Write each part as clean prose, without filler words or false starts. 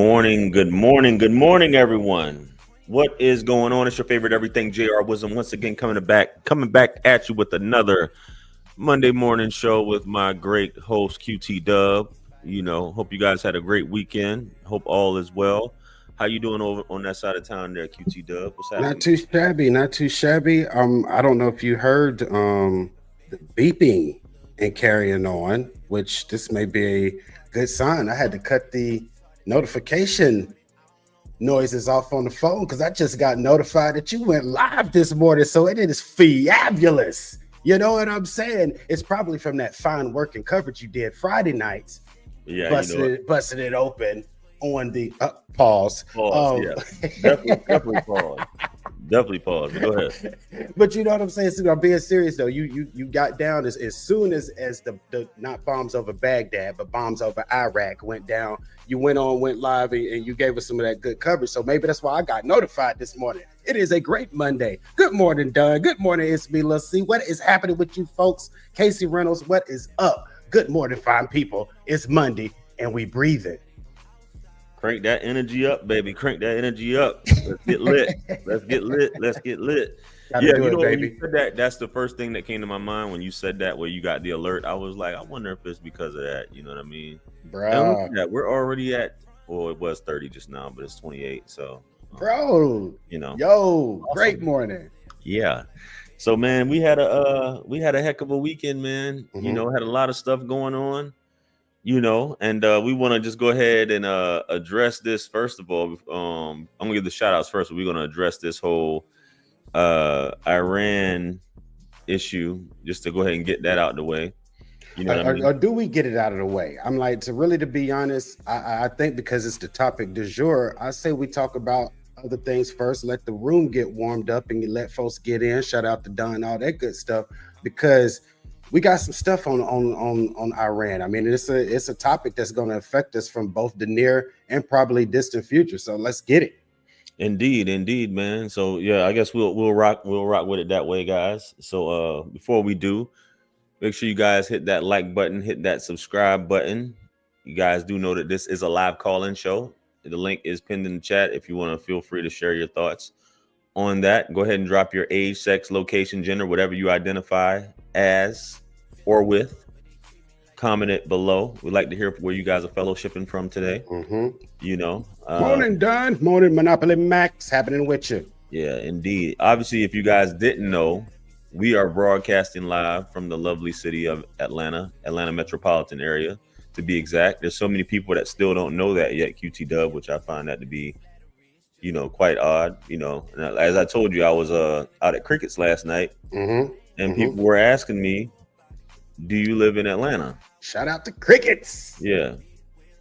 morning, good morning, good morning, everyone. What is going on? It's your favorite everything, JR Wisdom, once again coming back at you with another Monday morning show with my great host QT Dub. Hope you guys had a great weekend. Hope all is well. How you doing over on that side of town there, QT Dub? What's Not happening? too shabby, not too shabby. I don't know if you heard the beeping and carrying on, which this may be a good sign. I had to cut the notification noises off on the phone because I just got notified that you went live this morning. So it is fabulous. You know what I'm saying? It's probably from that fine work and coverage you did Friday nights, Yeah, busting it open on the pause. pause. Yeah, definitely pause. Definitely pause. But go ahead. But you know what I'm saying? So I'm being serious though. You got down as soon as the not bombs over Baghdad, but bombs over Iraq went down. You went live, and you gave us some of that good coverage. So maybe that's why I got notified this morning. It is a great Monday. Good morning, Doug. Good morning, it's me. Let's see what is happening with you folks. Casey Reynolds, what is up? Good morning, fine people. It's Monday, and we breathing. Crank that energy up, baby. Crank that energy up. Let's get lit. Let's get lit. Let's get lit. Gotta Yeah, do you it, know, when you baby. said that, that's the first thing that came to my mind when you said that, where you got the alert. I was like, I wonder if it's because of that. You know what I mean? And look Bruh. at that. We're already at, well, it was 30 just now, but it's 28. So, Bro. you know, Yo, great awesome. morning. Yeah. So, man, we had a heck of a weekend, man. Mhm. Had a lot of stuff going on. And we want to just go ahead and address this first of all. I'm gonna give the shout outs first, but we're gonna address this whole Iran issue just to go ahead and get that out the way. You know what I mean? Or do we get it out of the way? I'm like, to be honest, I think because it's the topic du jour, I say we talk about other things first, let the room get warmed up and you let folks get in. Shout out to Don, all that good stuff, because we got some stuff on Iran. I mean, it's a topic that's going to affect us from both the near and probably distant future. So let's get it. Indeed, man. So yeah, I guess we'll rock with it that way, guys. So before we do, make sure you guys hit that like button, hit that subscribe button. You guys do know that this is a live call-in show. The link is pinned in the chat. If you want to, feel free to share your thoughts on that. Go ahead and drop your age, sex, location, gender, whatever you identify as or with. Comment it below. We'd like to hear where you guys are fellowshipping from today. Mm-hmm. You know, Morning, Don. Morning, Monopoly Max. Happening with you. yeah, indeed. Obviously, if you guys didn't know, we are broadcasting live from the lovely city of Atlanta metropolitan area, to be exact. There's so many people that still don't know that yet, QT Dub, which I find that to be, quite odd. And as I told you, I was out at crickets last night, Mm-hmm. and Mm-hmm. people were asking me, "Do you live in Atlanta?" Shout out to Crickets. Yeah,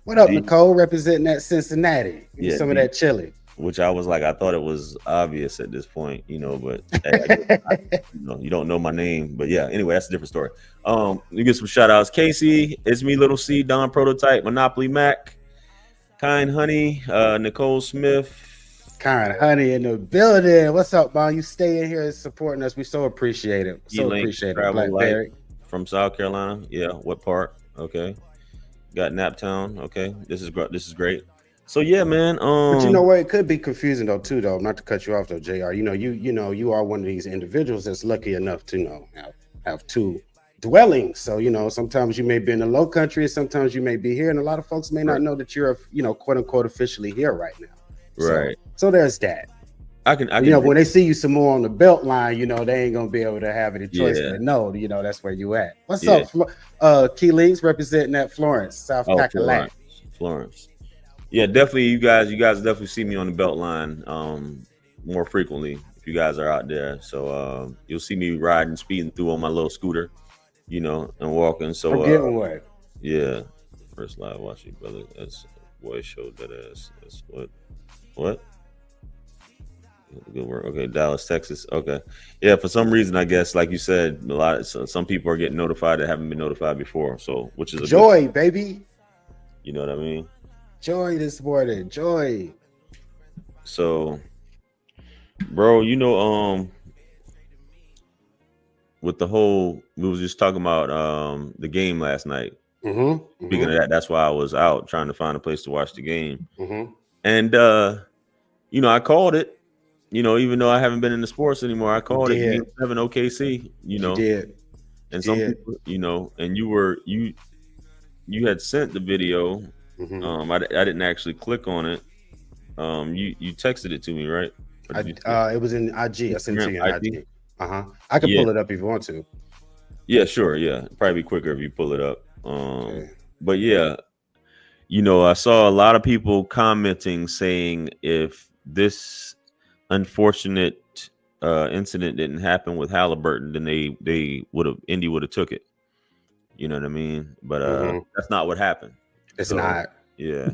What up, D, Nicole? Representing that Cincinnati. Give me yeah, some of D. that chili. Which I was like, I thought it was obvious at this point, but you don't know my name. But yeah, anyway, that's a different story. You get some shout outs. Casey, it's me, Little C, Don Prototype, Monopoly Mac, Kind Honey, Nicole Smith. Karen Honey in the building. What's up, man? You stay in here and supporting us. We so appreciate it. So E-Link appreciate it. Travel Light Blackberry. from South Carolina. Yeah, what part? Okay. Got Naptown. Okay. This is great. So yeah, man. But you know what? It could be confusing though, too, though. Not to cut you off though, JR. You are one of these individuals that's lucky enough to have two dwellings. So, sometimes you may be in the low country, sometimes you may be here, and a lot of folks may not know that you're quote unquote officially here right now. Right. So there's that. I can When they see you some more on the belt line, they ain't gonna be able to have any choice Yeah. but no, that's where you at. What's Yeah. up, Key Links representing that Florence, South Carolina. Florence. Yeah, definitely. You guys definitely see me on the belt line more frequently if you guys are out there. So you'll see me riding, speeding through on my little scooter, and walking. So I'm getting what? yeah, first live watching, brother. That's voice showed that ass. That's what? Good work. Okay, Dallas, Texas. Okay, yeah. For some reason, I guess, like you said, some people are getting notified that haven't been notified before. So, which is a Joy, baby. you know what I mean? Joy this morning. Joy. So, bro, with the whole, we was just talking about the game last night. Speaking of that, that's why I was out trying to find a place to watch the game. And I called it. Even though I haven't been in the sports anymore, I called it Game 7 OKC. You did. And some people, and you had sent the video. I didn't actually click on it. You texted it to me, right? It was in IG. I sent it to you in IG. I can pull it up if you want to. Yeah, sure. Yeah, probably be quicker if you pull it up. But yeah, I saw a lot of people commenting saying if this unfortunate incident didn't happen with Halliburton, then Indy would have took it. You know what I mean? But that's not what happened. It's not. Yeah.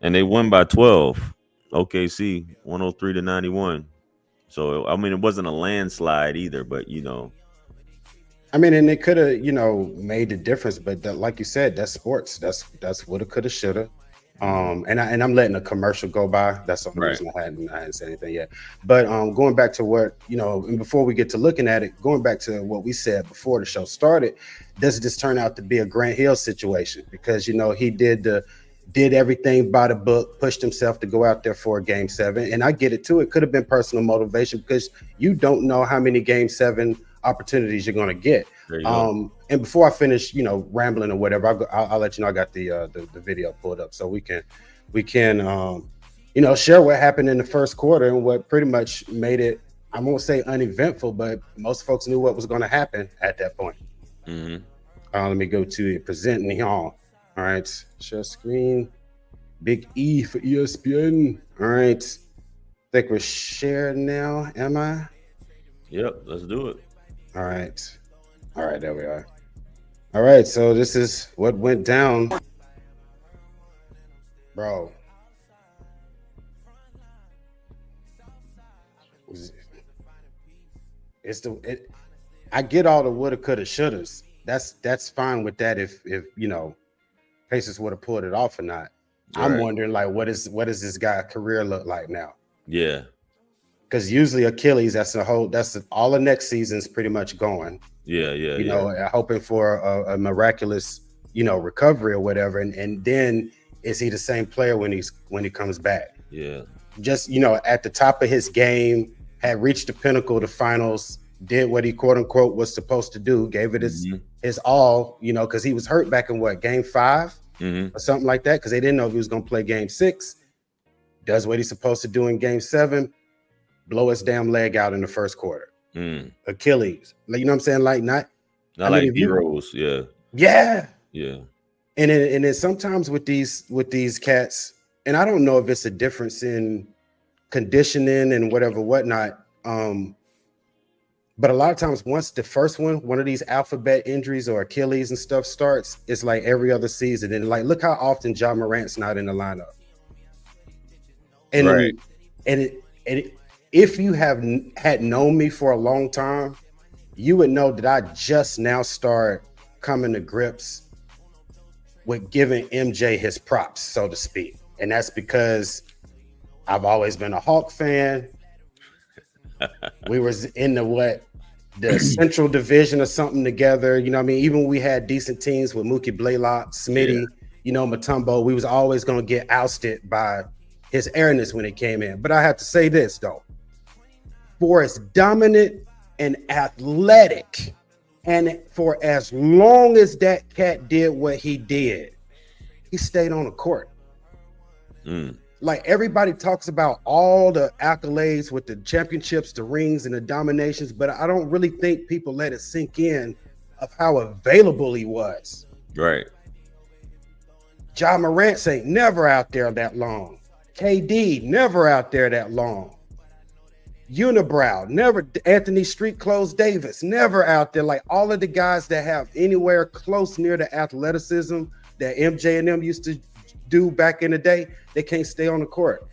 They won by 12. OKC 103-91. So I mean, it wasn't a landslide either, but I mean, and it could have, made the difference, but like you said, that's sports. That's what it could have, should have. And I'm letting a commercial go by. That's the only reason I hadn't said anything yet. But going back to what, and before we get to looking at it, going back to what we said before the show started, does this turn out to be a Grant Hill situation? Because, he did everything by the book, pushed himself to go out there for a Game 7. And I get it too. It could have been personal motivation because you don't know how many Game 7 opportunities you're going to get. And before I finish, rambling or whatever, I'll let you know I got the video pulled up so we can share what happened in the first quarter and what pretty much made it, I won't say uneventful, but most folks knew what was going to happen at that point. Let me go to presenting y'all. All right, share screen. Big E for ESPN. All right, I think we're shared now. Am I? Yep, let's do it. All right, there we are. All right, so this is what went down, bro. I get all the woulda, coulda, shouldas. That's fine with that if Pacers would have pulled it off or not. Right. I'm wondering, like, what does this guy's career look like now? Yeah, because usually Achilles, that's all the next season's pretty much going. Yeah. Hoping for a miraculous, recovery or whatever, and then is he the same player when he comes back? Yeah, just at the top of his game, had reached the pinnacle, the finals, did what he quote unquote was supposed to do, gave it his all, because he was hurt back in Game 5 or something like that, because they didn't know if he was going to play Game 6. Does what he's supposed to do in Game 7, blow his damn leg out in the first quarter. Achilles, like, you know what I'm saying? Like not like heroes. Yeah. And then sometimes with these cats, and I don't know if it's a difference in conditioning and whatnot. But a lot of times, once the first one of these alphabet injuries or Achilles and stuff starts, it's like every other season. And like, look how often Ja Morant's not in the lineup. And right. If you had known me for a long time, you would know that I just now start coming to grips with giving MJ his props, so to speak. And that's because I've always been a Hawk fan. We was in the Central Division or something together. You know what I mean? Even when we had decent teams with Mookie Blaylock, Smitty, Mutombo, we was always going to get ousted by his airness when it came in. But I have to say this, though. For as dominant and athletic, and for as long as that cat did what he did, he stayed on the court. Like, everybody talks about all the accolades with the championships, the rings, and the dominations, but I don't really think people let it sink in of how available he was. Right. Ja Morant ain't never out there that long. KD never out there that long. Unibrow, never. Anthony Street Clothes Davis, never out there. Like, all of the guys that have anywhere close near the athleticism that MJ and them used to do back in the day, they can't stay on the court.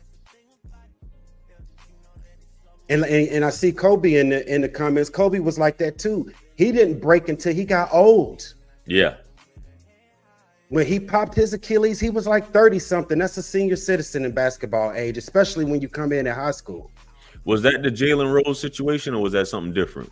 And I see Kobe in the comments. Kobe was like that too. He didn't break until he got old. Yeah. When he popped his Achilles, he was like 30 something. That's a senior citizen in basketball age, especially when you come in at high school. Was that the Jalen Rose situation, or was that something different?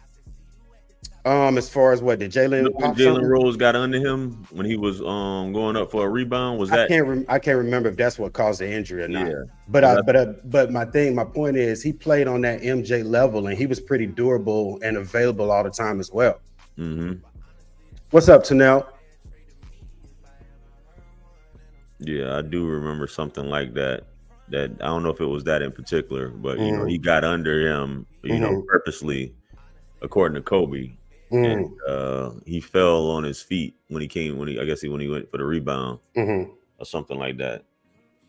As far as what did You know Jalen when pop Jalen something? Rose got under him when he was going up for a rebound? Was I that can't. I can't remember if that's what caused the injury or not. yeah? But Because I. I But my point is, he played on that MJ level, and he was pretty durable and available all the time as well. mm-hmm. What's up, Tanel? Yeah, I do remember something like that. That I don't know if it was that in particular, but he Mm-hmm. got under him, Mm-hmm. purposely, according to Kobe, and Mm-hmm. he fell on his feet when he went for the rebound Mm-hmm. or something like that,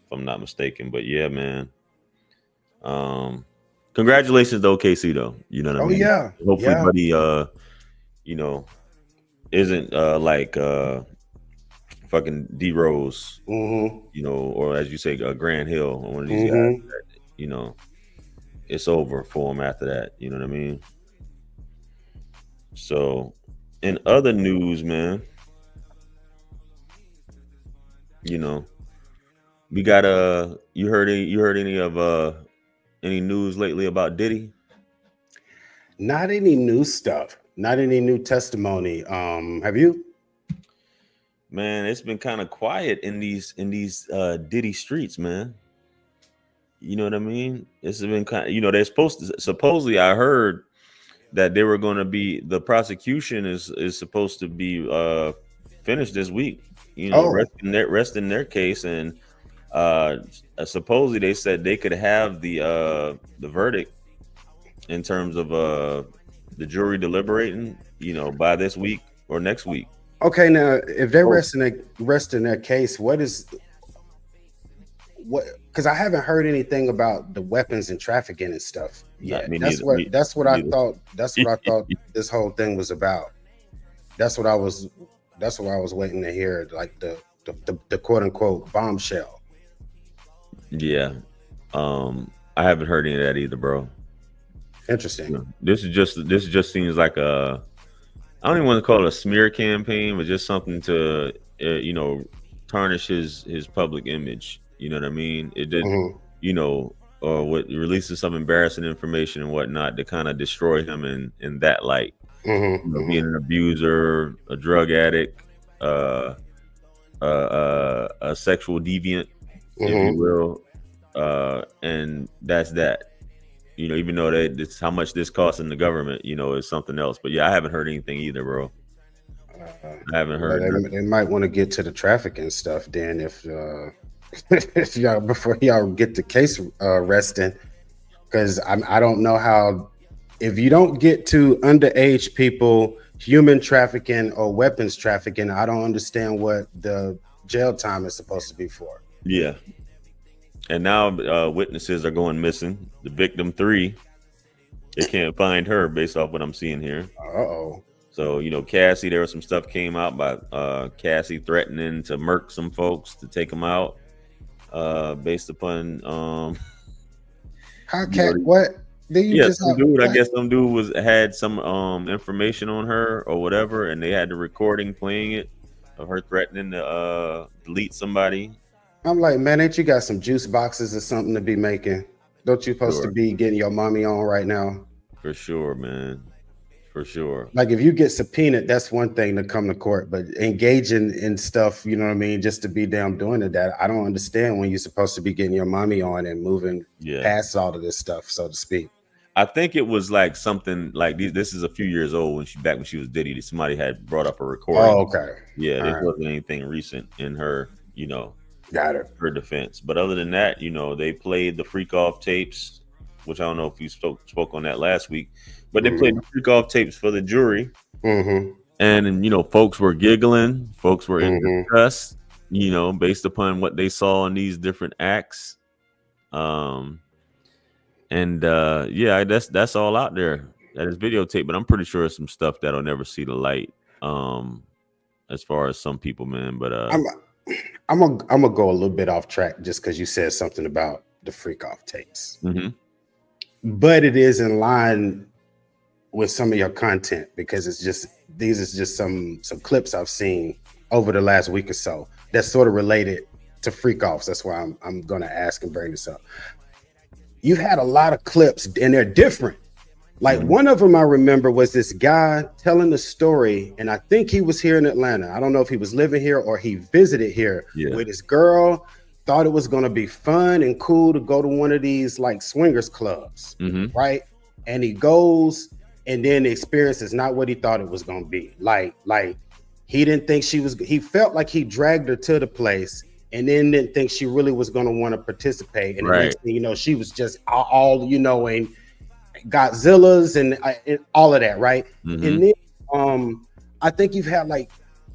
if I'm not mistaken. But yeah, man. Um, Congratulations to OKC though. You know what I Oh mean? yeah, Hopefully, yeah. buddy, you know, isn't like fucking D Rose, Mm-hmm. or as you say, Grant Hill, or one of these guys. Mm-hmm. You know, it's over for him after that. You know what I mean? So, in other news, man, you know, we got you heard any of any news lately about Diddy? Not any new stuff. Not any new testimony. Have you? Man, it's been kind of quiet in these Diddy streets, man. You know what I mean? It's been kind of, they're supposed to supposedly I heard that they were going to be the prosecution is supposed to be finished this week. Oh, Resting their case, and uh supposedly they said they could have the verdict in terms of the jury deliberating, by this week or next week. okay. Now, if they're Oh, resting their case, what is what? Because I haven't heard anything about the weapons and trafficking and stuff not yet. me That's neither. what. That's what I Neither. thought. That's what I thought this whole thing was about. That's what I was. That's what I was waiting to hear. Like the quote unquote bombshell. Yeah. I haven't heard any of that either, bro. Interesting. This just seems like I don't even want to call it a smear campaign, but just something to tarnish his public image. You know what I mean? It did, Mm-hmm. or what releases some embarrassing information and whatnot to kind of destroy him in that light. Being Mm-hmm. an abuser, a drug addict, uh, a sexual deviant, if you Mm-hmm. will, and that's that. Even though this how much this costs in the government, is something else. But yeah, I haven't heard anything either, bro. I haven't Well, heard nothing. they might want to get to the trafficking stuff then, if if y'all before y'all get the case resting, because I don't know how, if you don't get to underage people, human trafficking or weapons trafficking, I don't understand what the jail time is supposed to be for. Yeah, and now witnesses are going missing. The victim three, they can't find her based off what I'm seeing here. Uh-oh. So Cassie, there was some stuff came out by Cassie threatening to murk some folks to take them out, based upon How you know cat what? Then you yeah, just some have dude. I what? guess some dude had some information on her or whatever, and they had the recording playing it of her threatening to delete somebody. I'm like, man, ain't you got some juice boxes or something to be making? Don't you supposed to Sure, be getting your mommy on right now? for sure, man, for sure. Like if you get subpoenaed, that's one thing to come to court, but engaging in stuff, you know what I mean, just to be damn doing it, that I don't understand when you're supposed to be getting your mommy on and moving Yeah, past all of this stuff, so to speak. I think it was like something like this is a few years old when she was Diddy. Somebody had brought up a recording. Oh, okay. Yeah, All this right. wasn't anything recent in her, Got it. her defense. But other than that, they played the freak off tapes, which I don't know if you spoke on that last week, but they played Mm-hmm. the freak off tapes for the jury, Mm-hmm. and folks were giggling, folks were in Mm-hmm. disgust, based upon what they saw in these different acts. Um, and yeah, that's all out there. That is videotape, but I'm pretty sure it's some stuff that'll never see the light. Um, as far as some people, man, but I'm I'm gonna go a little bit off track just because you said something about the freak off tapes. mhm. But it is in line with some of your content, because it's just these is just some clips I've seen over the last week or so that's sort of related to freak offs. That's why I'm gonna ask and bring this up. You've had a lot of clips and they're different. Like one of them I remember was this guy telling the story, and I think he was here in Atlanta. I don't know if he was living here or he visited here with his girl. Thought it was going to be fun and cool to go to one of these like swingers clubs, right? And he goes, and then the experience is not what he thought it was going to be. Like he didn't think she was. He felt like he dragged her to the place, and then didn't think she really was going to want to participate. And the next thing you know, she was just all and Godzilla's and all of that, right? And then I think you've had like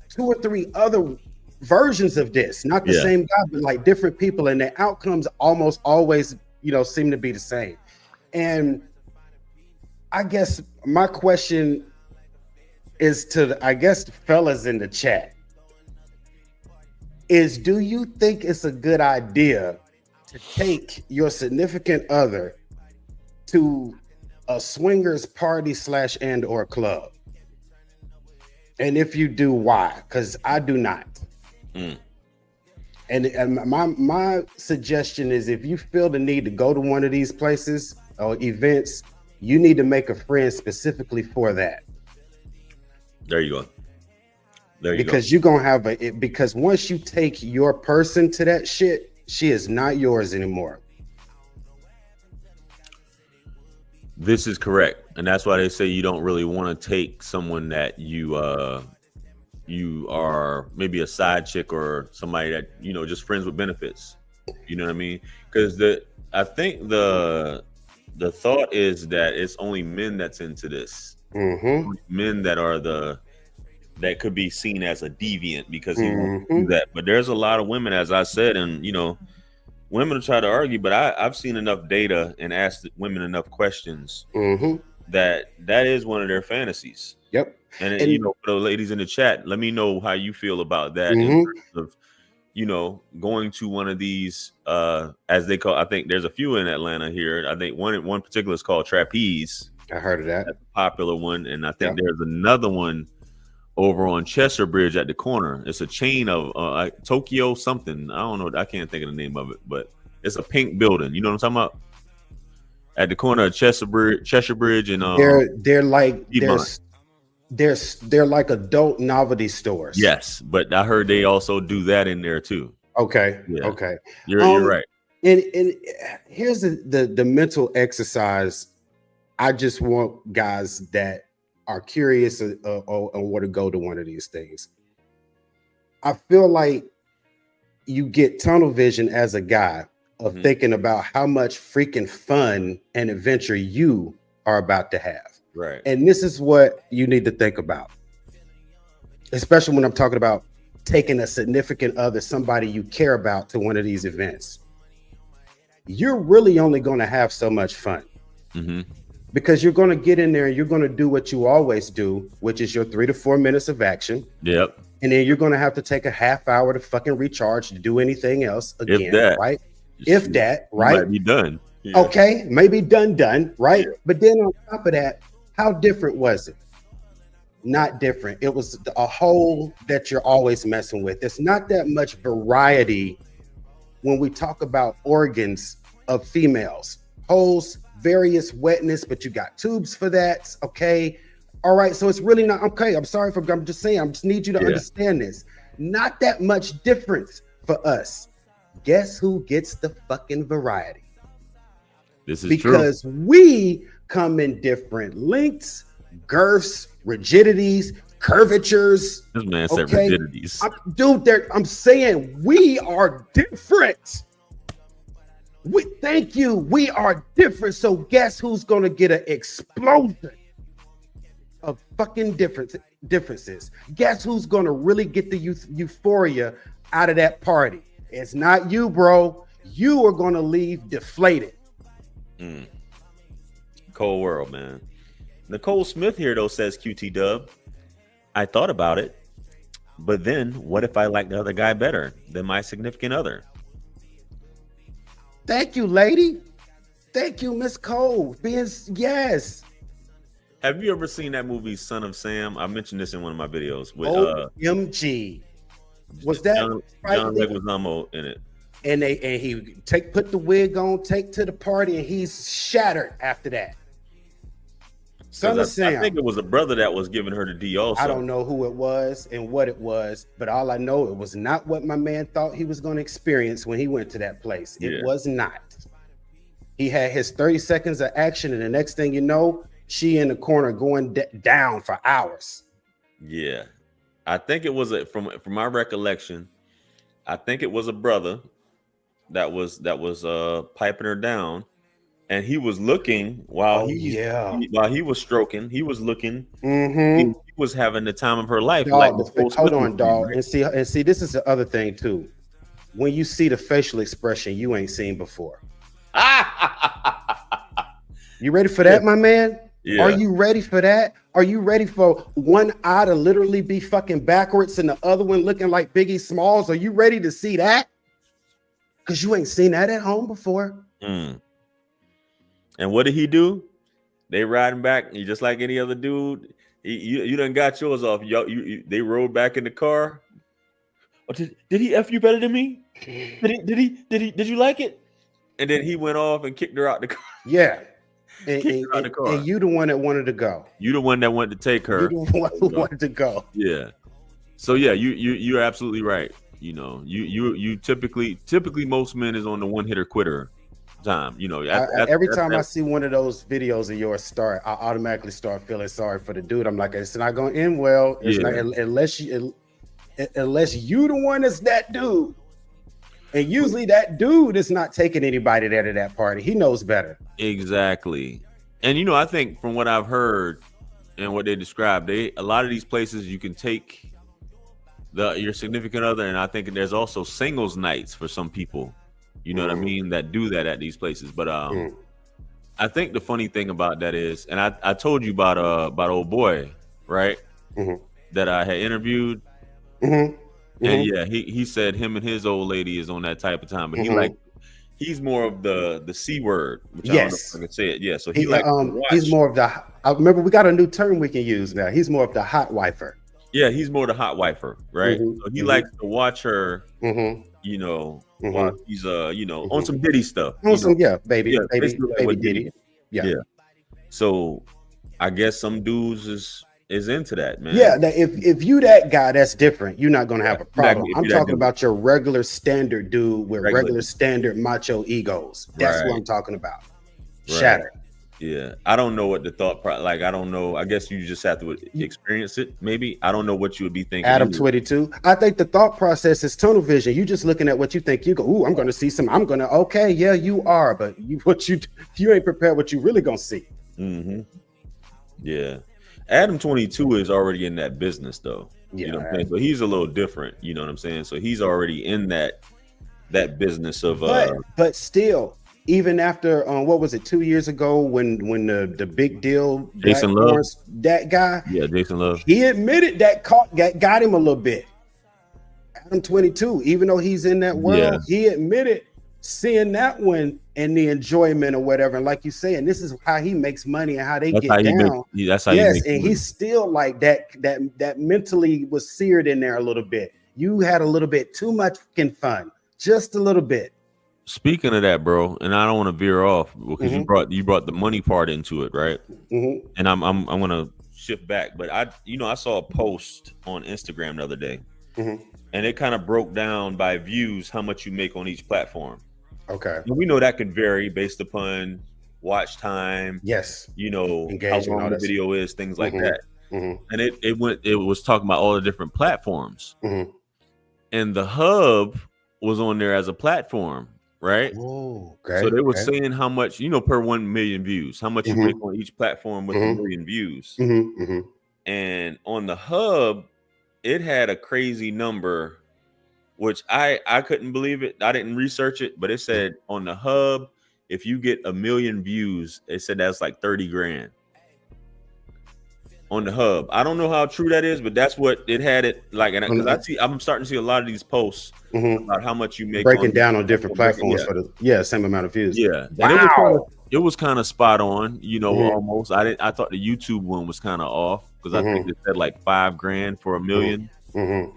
2 or 3 other versions of this, not the same guy, but like different people, and the outcomes almost always seem to be the same. And I guess my question is to the fellas in the chat is, do you think it's a good idea to take your significant other to a swingers party / and or club? And if you do, why? Because I do not. And my suggestion is, if you feel the need to go to one of these places or events, you need to make a friend specifically for that. There you go. Because you're gonna have because once you take your person to that shit, she is not yours anymore. This is correct, and that's why they say you don't really want to take someone that you are maybe a side chick or somebody that just friends with benefits. You know what I mean? Because I think the thought is that it's only men that's into this. Men that are that could be seen as a deviant because he won't do that. But there's a lot of women, as I said, and women try to argue, but I've seen enough data and asked women enough questions that is one of their fantasies. Yep. And for the ladies in the chat, let me know how you feel about that in terms of going to one of these as they call. I think there's a few in Atlanta here. I think one particular is called Trapeze. I heard of that. That's a popular one, and I think there's another one over on Chester Bridge at the corner. It's a chain of Tokyo something. I don't know. I can't think of the name of it, but it's a pink building. You know what I'm talking about? At the corner of Chester Bridge, and they're like they're like adult novelty stores. Yes, but I heard they also do that in there too. Okay. Yeah. Okay. You're right. And here's the mental exercise. I just want guys that are curious on where to go to one of these things. I feel like you get tunnel vision as a guy of thinking about how much freaking fun and adventure you are about to have. Right. And this is what you need to think about, especially when I'm talking about taking a significant other, somebody you care about, to one of these events. You're really only going to have so much fun. Because you're going to get in there and you're going to do what you always do, which is your 3 to 4 minutes of action. Yep. And then you're going to have to take a half hour to fucking recharge to do anything else again, right? If that, right? Might be done. Yeah. Okay, maybe done, right? Yeah. But then on top of that, how different was it? Not different. It was a hole that you're always messing with. There's not that much variety when we talk about organs of females. Holes, various wetness, but you got tubes for that. Okay. All right. So it's really not okay. I'm sorry I'm just saying, I just need you to understand this. Not that much difference for us. Guess who gets the fucking variety? This is because we come in different lengths, girths, rigidities, curvatures. This man said rigidities. I'm saying we are different. Thank you. We are different. So guess who's going to get an explosion of fucking differences? Guess who's going to really get the euphoria out of that party? It's not you, bro. You are going to leave deflated. Cold world, man. Nicole Smith here, though, says QT Dub, I thought about it, but then what if I like the other guy better than my significant other? Thank you, lady. Thank you, Miss Cole. Yes. Have you ever seen that movie, Son of Sam? I mentioned this in one of my videos. With OMG. Was that John Leguizamo in it? And he put the wig on, take to the party, and he's shattered after that. Son of I think Sam. it was a brother that was giving her the D also. I don't know who it was and what it was, but all I know, it was not what my man thought he was going to experience when he went to that place. It was not. He had his 30 seconds of action, and the next thing you know, she in the corner going down for hours. Yeah, I think it was from my recollection. I think it was a brother that was piping her down, and he was looking while while he was stroking. He was looking. He was having the time of her life. Dog, like hold on, dog, right? and see. This is the other thing too. When you see the facial expression you ain't seen before. You ready for that, my man? Yeah. Are you ready for that? Are you ready for one eye to literally be fucking backwards and the other one looking like Biggie Smalls? Are you ready to see that? Because you ain't seen that at home before. And what did he do? They riding back. He just like any other dude. You done got yours off. They rode back in the car. Oh, did he F you better than me? Did you like it? And then he went off and kicked her out the car. Yeah. And you the one that wanted to go. You the one that wanted to take her. You the one who wanted to go. Yeah. So yeah, you're absolutely right. You know, you typically most men is on the one hitter quitter time. You know, every time I see one of those videos of yours start, I automatically start feeling sorry for the dude. I'm like, it's not going to end well. It's not, unless you the one that's that dude. And usually that dude is not taking anybody there to that party. He knows better. Exactly. And you know, I think from what I've heard and what they described, a lot of these places you can take your significant other, and I think there's also singles nights for some people. You know what I mean? That do that at these places. But I think the funny thing about that is, and I told you about old boy, right? That I had interviewed. And yeah, he said him and his old lady is on that type of time, but he's more of the C word, which I don't know if I can say it. Yeah, so he's more of the. I remember we got a new term we can use now. He's more of the hot wifer. Yeah, he's more the hot wifer, right? So he likes to watch her, you know, while he's on some Diddy stuff. On some baby Diddy. Yeah. So I guess some dudes is into that, man. Yeah, if you that guy, that's different. You're not gonna have a problem. I'm talking about your regular standard dude with regular standard macho egos. That's what I'm talking about. Shattered. Yeah, I don't know what the thought like. I don't know. I guess you just have to experience it. Maybe I don't know what you would be thinking. Adam 22. I think the thought process is tunnel vision. You just looking at what you think. You go, ooh, I'm going to see some. I'm going to. Okay, yeah, you are, but you ain't prepared. What you really gonna see? Yeah, Adam 22 is already in that business though. Yeah, you know what I'm saying? So he's a little different. You know what I'm saying? So he's already in that business of. But still. Even after what was it 2 years ago when the big deal Jason Love, that guy, Jason Love, he admitted that got him a little bit. Adam 22, even though he's in that world, he admitted seeing that one and the enjoyment or whatever. And like you say, and this is how he makes money and how they get down. That's how he makes money. He's still like that mentally was seared in there a little bit. You had a little bit too much fucking fun, just a little bit. Speaking of that, bro, and I don't want to veer off because you brought the money part into it, right? And I'm gonna shift back, but I saw a post on Instagram the other day, and it kind of broke down by views how much you make on each platform. Okay, and we know that could vary based upon watch time. Yes, how long the video is, things like that. And it was talking about all the different platforms, and the hub was on there as a platform. Right. Oh, okay. So they were saying how much, per 1 million views, how much you make on each platform with 1 million views. And on the hub, it had a crazy number, which I couldn't believe it. I didn't research it, but it said on the hub, if you get 1 million views, it said that's like 30 grand. On the hub. I don't know how true that is, but that's what it had it like. And because I'm starting to see a lot of these posts about how much you make breaking down on different platforms for the same amount of views. Yeah, wow. It was kind of spot on, almost. I thought the YouTube one was kind of off because I think it said like 5 grand for 1 million. But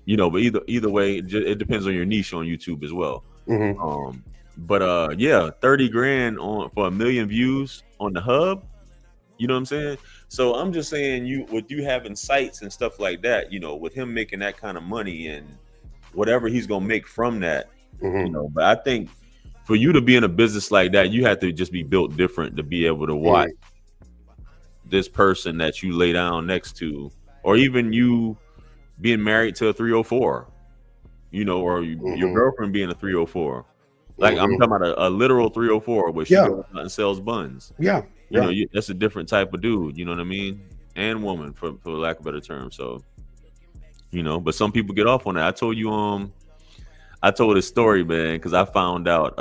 either way, it depends on your niche on YouTube as well. 30 grand for 1 million views on the hub. You know what I'm saying? So I'm just saying, with you having sites and stuff like that, with him making that kind of money and whatever he's gonna make from that, But I think for you to be in a business like that, you have to just be built different to be able to watch this person that you lay down next to, or even you being married to a 304, or your girlfriend being a 304. Like I'm talking about a literal 304 where she goes out and sells buns. That's a different type of dude, you know what I mean? And woman, for lack of a better term. So, but some people get off on that. I told you, I told this story, man, because I found out.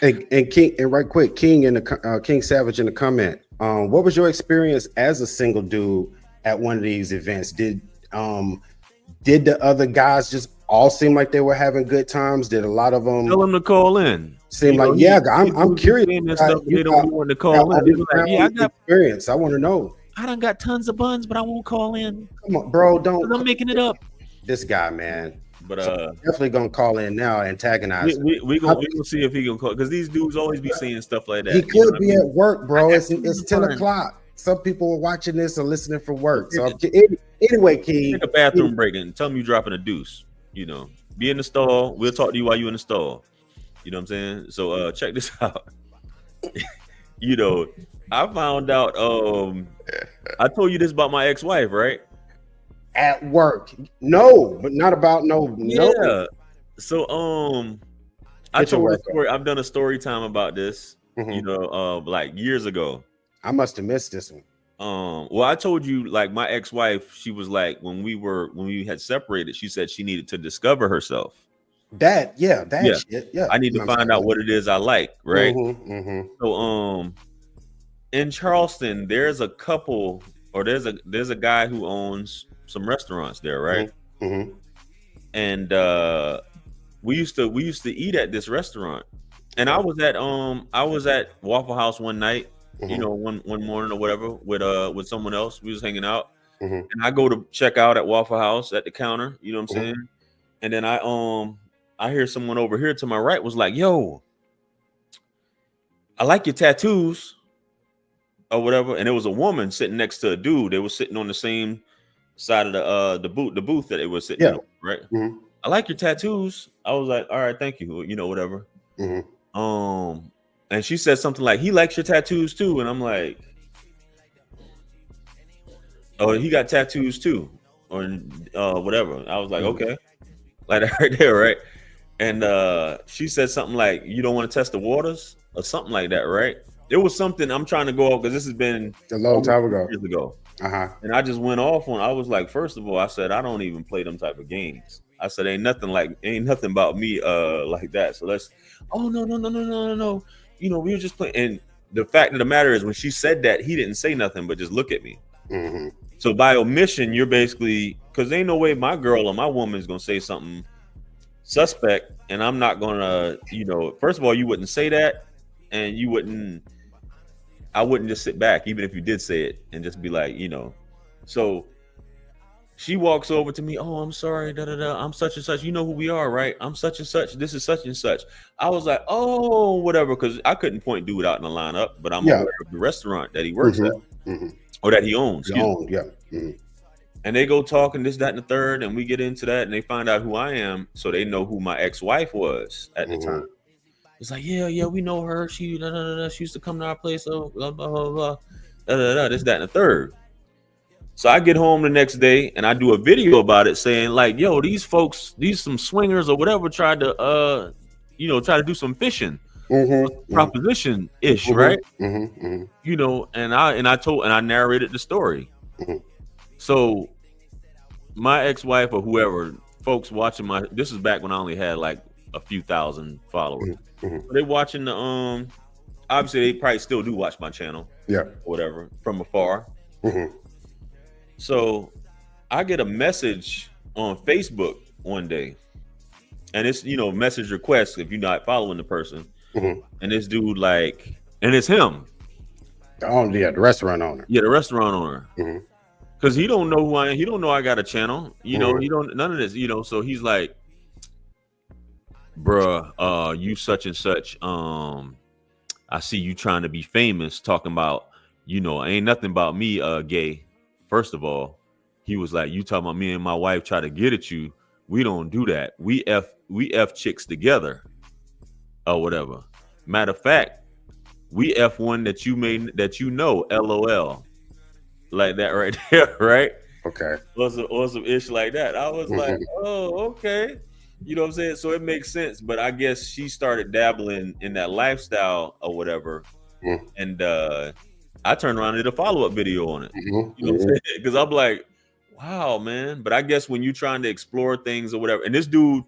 And King, and right quick, King in the King Savage in the comment. What was your experience as a single dude at one of these events? Did the other guys just all seem like they were having good times? Did a lot of them tell them to call in? Seem like I'm curious. They don't want to call in. Like, I got experience. I want to know. I done got tons of buns, but I won't call in. Come on, bro. I'm making it up. This guy, man. But so definitely gonna call in now, antagonize. We gonna see if he can call, because these dudes always be saying stuff like that. He could be at work, bro. It's 10 o'clock. Some people are watching this or listening for work. So anyway, King, take a bathroom break and tell them you dropping a deuce. Be in the stall. We'll talk to you while you're in the stall. You know what I'm saying? So check this out. I found out. I told you this about my ex-wife, right? At work, no, but not about no. So I told a story. I've done a story time about this. Like years ago. I must have missed this one. Well, I told you, like, my ex-wife, she was like, when we had separated, she said she needed to discover herself. That shit. Yeah. I need to find out what it is I like, right? So in Charleston, there's a couple, or there's a guy who owns some restaurants there, right? And we used to eat at this restaurant, and I was at Waffle House one night, one morning or whatever, with someone else. We was hanging out, and I go to check out at Waffle House at the counter, you know what I'm saying? And then I hear someone over here to my right was like, "Yo, I like your tattoos," or whatever. And it was a woman sitting next to a dude. They were sitting on the same side of the booth that they were sitting in, right? I like your tattoos. I was like, all right, thank you, whatever. And she said something like, he likes your tattoos too. And I'm like, oh, he got tattoos too, or whatever. I was like, okay, like that right there, right? And she said something like, you don't want to test the waters or something like that, right? It was something I'm trying to go off, because this has been a long time ago. Years ago. And I just went off on. I was like, first of all, I said, I don't even play them type of games. I said, ain't nothing about me like that. So let's. Oh no. We were just playing. And the fact of the matter is, when she said that, he didn't say nothing but just look at me. So by omission, you're basically, because ain't no way my girl or my woman is gonna say something suspect, and I'm not gonna. First of all, you wouldn't say that, and you wouldn't. I wouldn't just sit back, even if you did say it, and just be like, So she walks over to me. Oh, I'm sorry. I'm such and such. You know who we are, right? I'm such and such. This is such and such. I was like, oh, whatever, because I couldn't point dude out in the lineup, but I'm aware of the restaurant that he works at, or that he owns. And they go talking this, that, and the third, and we get into that, and they find out who I am, so they know who my ex-wife was at the time. It's like, yeah, we know her. She she used to come to our place. So blah blah blah blah. This, that, and the third. So I get home the next day and I do a video about it, saying like, yo, these folks, some swingers or whatever, tried to do some fishing, proposition ish, right? And I narrated the story. So my ex-wife or whoever, folks watching this is back when I only had like a few thousand followers. They watching the obviously they probably still do watch my channel, or whatever, from afar. So I get a message on Facebook one day, and it's message requests if you're not following the person, and this dude and it's him. The restaurant owner. Yeah, the restaurant owner. Because he don't know who I am. He don't know I got a channel. He don't none of this. So he's like, bruh, you such and such. I I see you trying to be famous, talking about, ain't nothing about me, gay. First of all, he was like, you talking about me and my wife try to get at you. We don't do that. We F chicks together or whatever. Matter of fact, we F one that you LOL. Like that right there, right? Okay. Or some ish like that. I was like, Mhm. oh, okay. You know what I'm saying? So it makes sense. But I guess she started dabbling in that lifestyle or whatever. Mhm. And I turned around and did a follow-up video on it. Mhm. You know what I'm saying? Because I'm like, wow, man. But I guess when you're trying to explore things or whatever, and this dude,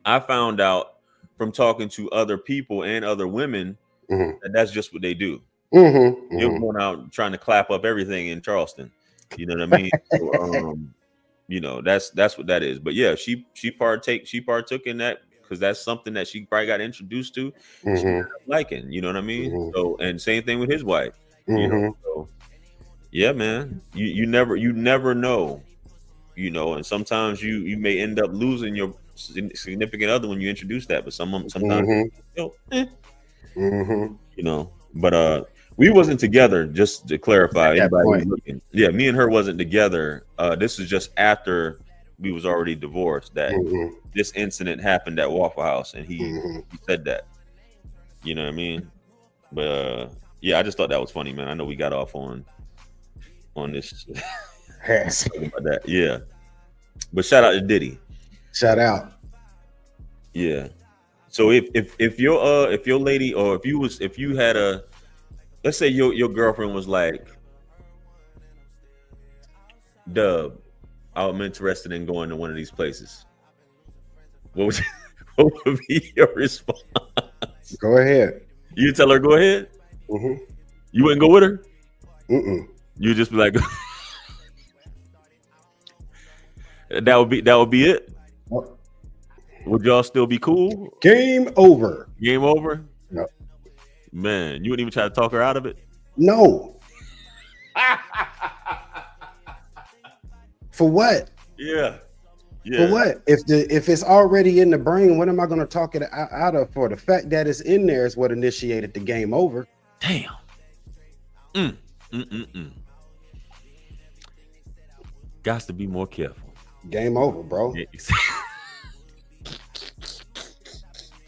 I found out from talking to other people and other women Mhm. that that's just what they do. Mhm. They was Mhm. going out trying to clap up everything in Charleston. You know what I mean? So, that's what that is. But yeah, she partook in that because that's something that she probably got introduced to. She ended Mhm. up liking, you know what I mean? Mhm. So, and same thing with his wife, Mhm. So yeah, man, you never know, and sometimes you may end up losing your significant other when you introduce that, but sometimes Mhm. you know, eh, Mhm. but we wasn't together, just to At clarify that anybody who's point. looking. Yeah, me and her wasn't together. This is just after we was already divorced that Mhm. this incident happened at Waffle House, and he Mhm. he said that. You know what I mean? But yeah, I just thought that was funny, man. I know we got off on this Yes. talking about that. Yeah. But shout out to Diddy. Shout out. Yeah. So if your lady, or if you had a, let's say your girlfriend was like, Dub, I'm interested in going to one of these places. What would what would be your response? Go ahead. You tell her go ahead. Mhm. You wouldn't go with her. Mm-mm. You just be like, that would be it. Oh, Would y'all still be cool? game over. Game over. No. Man, you wouldn't even try to talk her out of it. No. For what? Yeah, For yeah, what? If it's already in the brain, what am I going to talk it out of for? The fact that it's in there is what initiated the game over. damn. Mm, mm, mm, mm. Got to be more careful. Game over, bro. Yeah,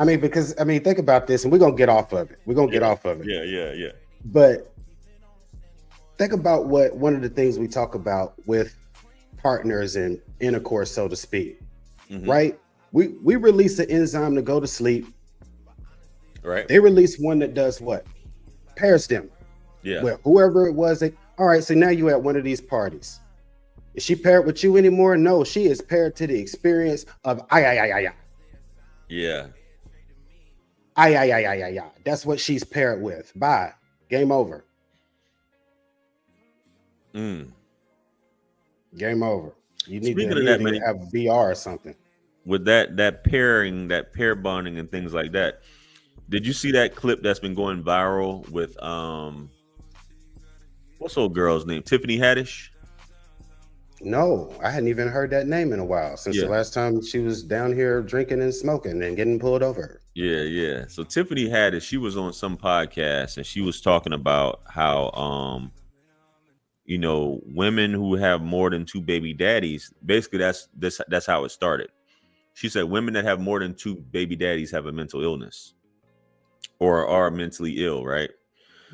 Because think about this, and we're gonna get off of it. We're gonna get yeah, off of it. yeah, yeah, yeah. But think about what one of the things we talk about with partners and intercourse, so to speak. Mhm. Right? We release an enzyme to go to sleep. Right. They release one that does what? Pairs them. Yeah. Well, whoever it was, all right. So now you're at one of these parties. Is she paired with you anymore? No, she is paired to the experience of Yeah. That's what she's paired with. Bye. Game over. Mm. Game over. You need Speaking to of you that, need to man, have VR or something. with that pairing, that pair bonding, and things like that. Did you see that clip that's been going viral with what's old girl's name? Tiffany Haddish. No, I hadn't even heard that name in a while since the Yeah. last time she was down here drinking and smoking and getting pulled over. Yeah, yeah. So Tiffany Haddish, she was on some podcast and she was talking about how women who have more than two baby daddies, basically that's how it started. She said women that have more than two baby daddies have a mental illness or are mentally ill, right?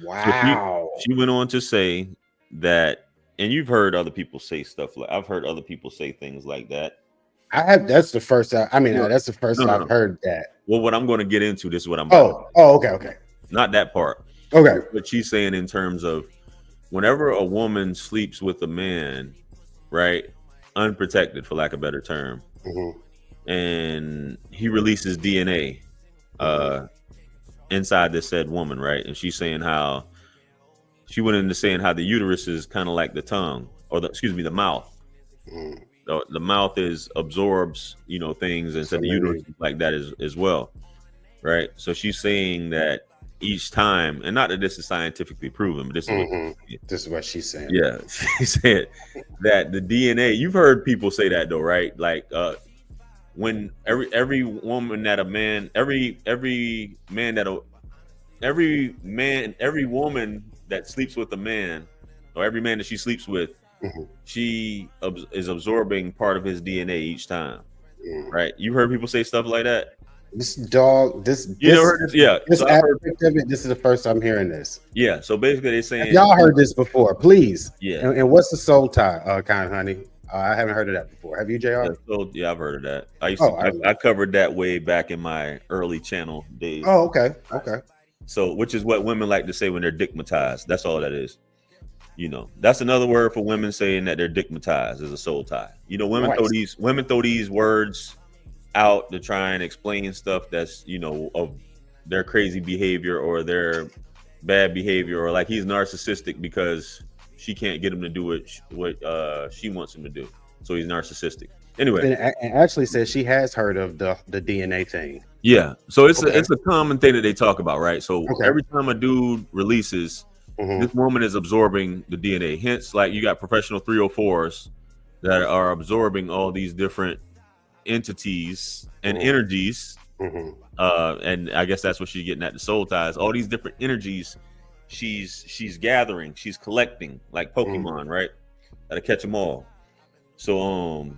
So Wow. she went on to say that, and you've heard other people say stuff like, I've heard other people say things like that. That's the first No, that's the first no, I've no. heard that. Well, what I'm going to get into, this is what I'm about to, Okay. not that part. Okay. What she's saying in terms of whenever a woman sleeps with a man, right, unprotected for lack of a better term, Mhm. and he releases DNA inside this said woman, right, and she's saying how she went into saying how the uterus is kind of like the tongue, or the mouth. Mhm. The mouth absorbs things, and So said the uterus maybe is like that as well, right? So she's saying that each time, and not that this is scientifically proven, but this is what this is what she's saying. yeah, she said that the DNA. You've heard people say that though, right? Like when every woman that a man, every man that every man, every woman that sleeps with a man, or every man that she sleeps with, she is absorbing part of his DNA each time. Right? You heard people say stuff like that. This dog, this You never this heard this? Yeah. this So I've heard. aspect of it. This is the first time hearing this. Yeah. So basically, they're Have saying, y'all heard this before? Please. yeah. And what's the soul tie, kind honey? I haven't heard of that before. Have you, Jr.? Yeah, so yeah, I've heard of that. I used Oh, to, I covered that way back in my early channel days. Oh, okay, okay. So, which is what women like to say when they're dickmatized. That's all that is. You know, that's another word for women saying that they're dickmatized is a soul tie. You know, women throw these words out to try and explain stuff that's, you know, of their crazy behavior or their bad behavior, or like he's narcissistic because she can't get him to do what she wants him to do. So he's narcissistic. Anyway, and actually says she has heard of the DNA thing. Yeah. So it's a common thing that they talk about, right? So every time a dude releases, this woman is absorbing the DNA. Hence, like you got professional 304s that are absorbing all these different entities and energies. And I guess that's what she's getting at, the soul ties. All these different energies she's gathering, she's collecting like Pokemon, right? Gotta catch them all. So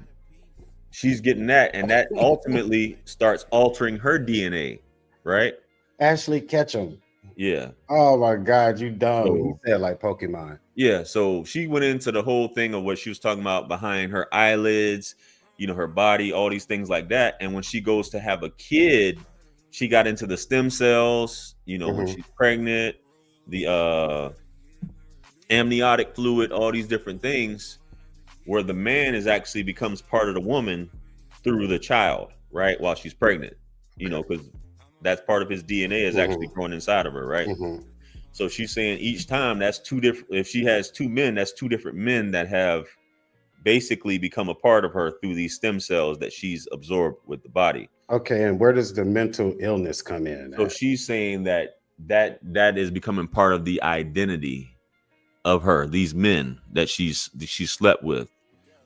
she's getting that, and that ultimately starts altering her DNA, right? Ashley Ketchum. Yeah. Oh my God, you dumb. He said like Pokemon. Yeah. So she went into the whole thing of what she was talking about behind her eyelids, you know, her body, all these things like that. And when she goes to have a kid, she got into the stem cells, you know, when she's pregnant, the amniotic fluid, all these different things, where the man is actually becomes part of the woman through the child, right? While she's pregnant, you know, because that's part of his DNA is actually growing inside of her, right? So she's saying each time that's two different, if she has two men, that's two different men that have basically become a part of her through these stem cells that she's absorbed with the body. Okay, and where does the mental illness come in? So she's saying that is becoming part of the identity of her, these men that she slept with.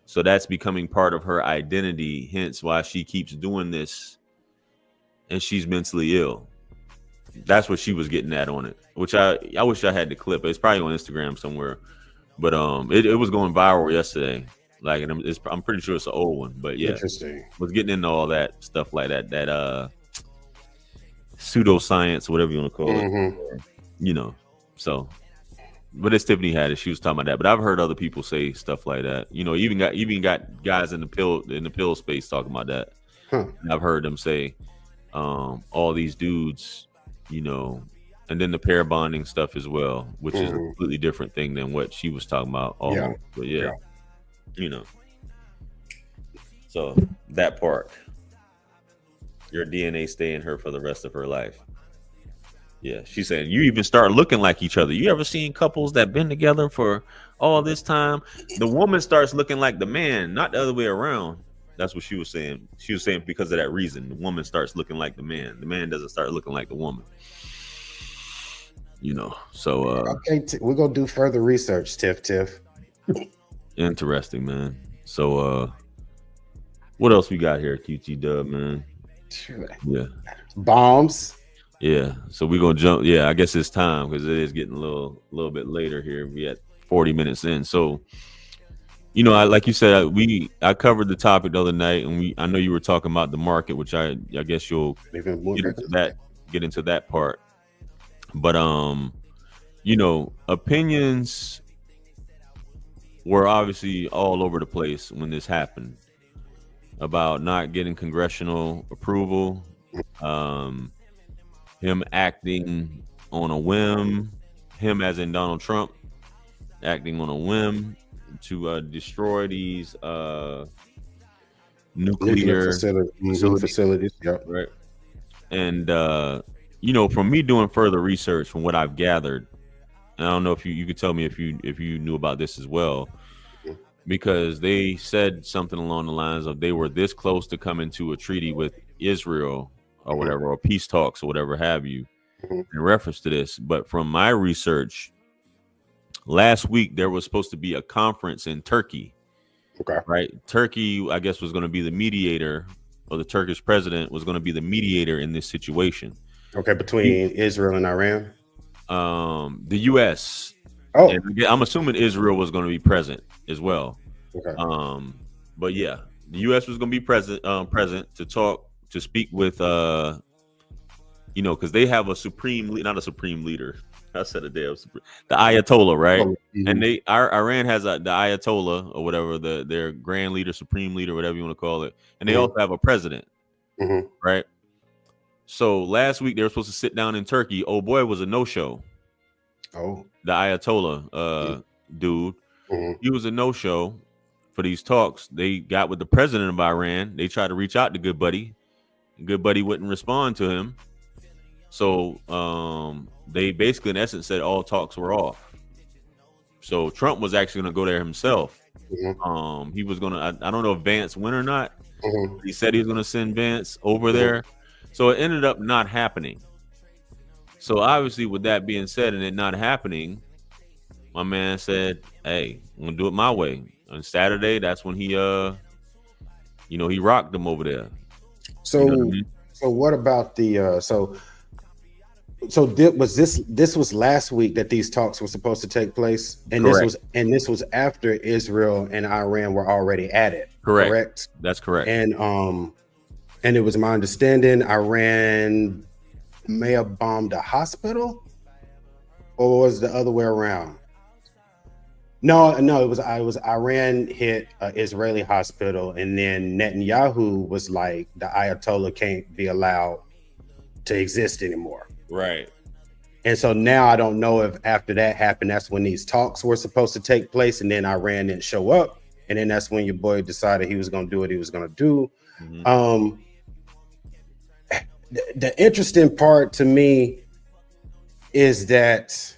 So that's becoming part of her identity, hence why she keeps doing this, and she's mentally ill. That's what she was getting at on it, which I wish I had the clip. It's probably on Instagram somewhere, but it was going viral yesterday. Like, and I'm pretty sure it's an old one, but yeah, interesting. Was getting into all that stuff like that pseudoscience, whatever you want to call it, you know. So, but it's Tiffany Haddish. She was talking about that, but I've heard other people say stuff like that. You know, even got guys in the pill space talking about that. I've heard them say all these dudes, you know, and then the pair bonding stuff as well, which is a completely different thing than what she was talking about. Almost. But yeah, you know, so that part, your DNA stay in her for the rest of her life. Yeah, she's saying you even start looking like each other. You ever seen couples that been together for all this time? The woman starts looking like the man, not the other way around. That's what she was saying. She was saying because of that reason, the woman starts looking like the man. The man doesn't start looking like the woman. You know, so okay, we're gonna do further research, Tiff. Interesting, man. So what else we got here, QT Dub, man? Yeah, bombs. Yeah, so we're gonna jump. Yeah, I guess it's time because it is getting a little bit later here. We at 40 minutes in. So, you know, like you said, I covered the topic the other night, and I know you were talking about the market, which I guess you'll get into that part. But you know, opinions were obviously all over the place when this happened about not getting congressional approval. Him acting on a whim, him as in Donald Trump acting on a whim to destroy these nuclear facilities. Right. And you know, from me doing further research, from what I've gathered, and I don't know if you could tell me if you knew about this as well, because they said something along the lines of they were this close to coming to a treaty with Israel or whatever, or peace talks or whatever have you, in reference to this. But from my research, last week there was supposed to be a conference in Turkey. Okay. Right. Turkey, I guess, was going to be the mediator, or the Turkish president was going to be the mediator in this situation. Okay, between Israel and Iran. The U.S. Oh, and I'm assuming Israel was going to be present as well. okay. But yeah, the U.S. was going to be present to talk to speak with because they have a not a supreme leader. I said it there, the Ayatollah, right? And Iran has the Ayatollah or whatever their grand leader, supreme leader, whatever you want to call it, and they also have a president, right? So last week they were supposed to sit down in Turkey. Oh boy, it was a no-show. Oh, the Ayatollah dude, he was a no-show for these talks. They got with the president of Iran. They tried to reach out to Good Buddy. Good Buddy wouldn't respond to him. So they basically, in essence, said all talks were off. So Trump was actually going to go there himself. He was going to, I don't know if Vance went or not. He said he was going to send Vance over there. So it ended up not happening. So obviously, with that being said and it not happening, my man said, "Hey, I'm gonna do it my way." On Saturday, that's when he, he rocked them over there. So, you know what I mean? So what about the this was last week that these talks were supposed to take place, and Correct. this was after Israel and Iran were already at it. Correct. That's correct. And it was my understanding Iran may have bombed a hospital, or was the other way around? No, it was Iran hit an Israeli hospital, and then Netanyahu was like, the Ayatollah can't be allowed to exist anymore. Right. And so now I don't know if after that happened, that's when these talks were supposed to take place, and then Iran didn't show up, and then that's when your boy decided he was going to do what he was going to do. The interesting part to me is that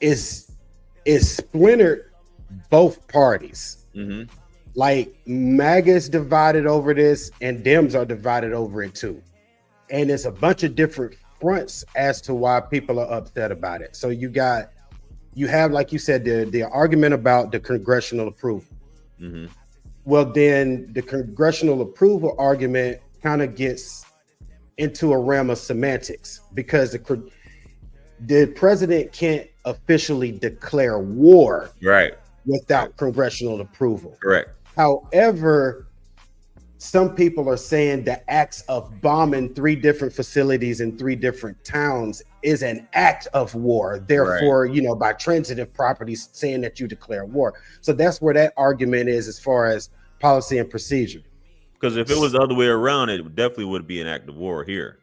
is splintered both parties. Like MAGA's divided over this, and Dems are divided over it too. And it's a bunch of different fronts as to why people are upset about it. So you have, like you said, the argument about the congressional approval. Well, then the congressional approval argument kind of gets into a realm of semantics, because the president can't officially declare war without congressional approval. Correct. However, some people are saying the acts of bombing 3 different facilities in 3 different towns is an act of war. Therefore, by transitive properties saying that you declare war. So that's where that argument is as far as policy and procedure. Because if it was the other way around, it definitely would be an act of war here.